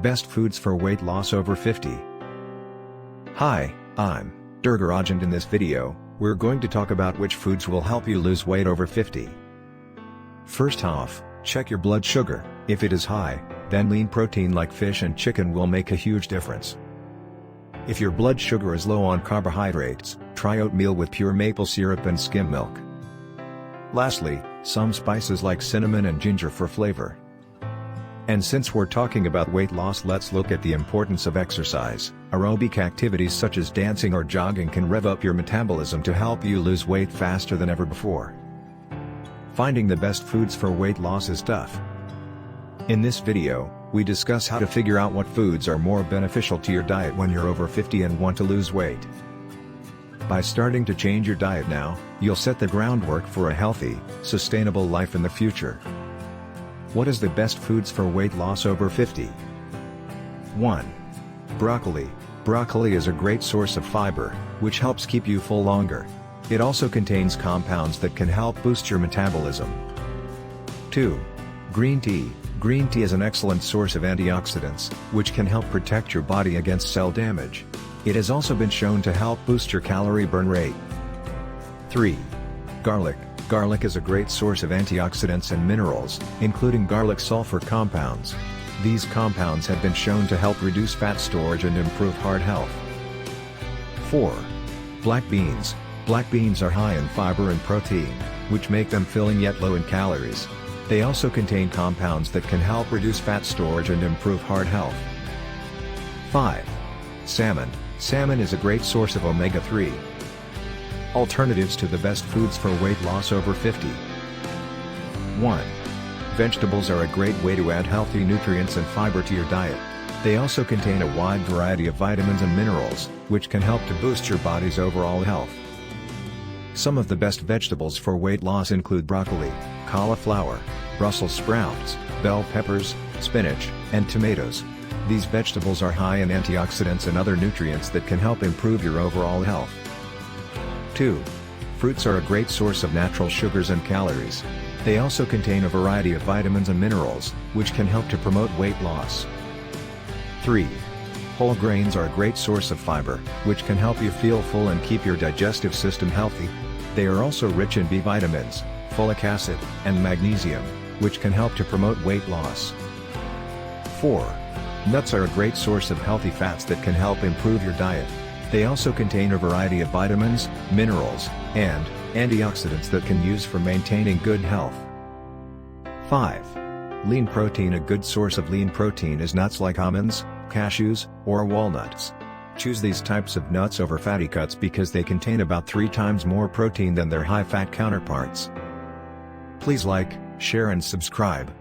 Best foods for weight loss over 50. Hi, I'm Durgaraj, and in this video, we're going to talk about which foods will help you lose weight over 50. First off, check your blood sugar. If it is high, then lean protein like fish and chicken will make a huge difference. If your blood sugar is low on carbohydrates, try oatmeal with pure maple syrup and skim milk. Lastly, some spices like cinnamon and ginger for flavor. And since we're talking about weight loss, let's look at the importance of exercise. Aerobic activities such as dancing or jogging can rev up your metabolism to help you lose weight faster than ever before. Finding the best foods for weight loss is tough. In this video, we discuss how to figure out what foods are more beneficial to your diet when you're over 50 and want to lose weight. By starting to change your diet now, you'll set the groundwork for a healthy, sustainable life in the future. What is the best foods for weight loss over 50? 1. Broccoli. Broccoli is a great source of fiber, which helps keep you full longer. It also contains compounds that can help boost your metabolism. 2. Green tea. Green tea is an excellent source of antioxidants, which can help protect your body against cell damage. It has also been shown to help boost your calorie burn rate. 3. Garlic. Garlic is a great source of antioxidants and minerals, including garlic sulfur compounds. These compounds have been shown to help reduce fat storage and improve heart health. 4. Black beans. Black beans are high in fiber and protein, which make them filling yet low in calories. They also contain compounds that can help reduce fat storage and improve heart health. 5. Salmon. Salmon is a great source of omega-3. Alternatives to the best foods for weight loss over 50. 1. Vegetables are a great way to add healthy nutrients and fiber to your diet. They also contain a wide variety of vitamins and minerals, which can help to boost your body's overall health. Some of the best vegetables for weight loss include broccoli, cauliflower, Brussels sprouts, bell peppers, spinach, and tomatoes. These vegetables are high in antioxidants and other nutrients that can help improve your overall health. 2. Fruits are a great source of natural sugars and calories. They also contain a variety of vitamins and minerals, which can help to promote weight loss. 3. Whole grains are a great source of fiber, which can help you feel full and keep your digestive system healthy. They are also rich in B vitamins, folic acid, and magnesium, which can help to promote weight loss. 4. Nuts are a great source of healthy fats that can help improve your diet. They also contain a variety of vitamins, minerals, and antioxidants that can use for maintaining good health. 5. Lean protein. A good source of lean protein is nuts like almonds, cashews, or walnuts. Choose these types of nuts over fatty cuts because they contain about 3 times more protein than their high-fat counterparts. Please like, share and subscribe.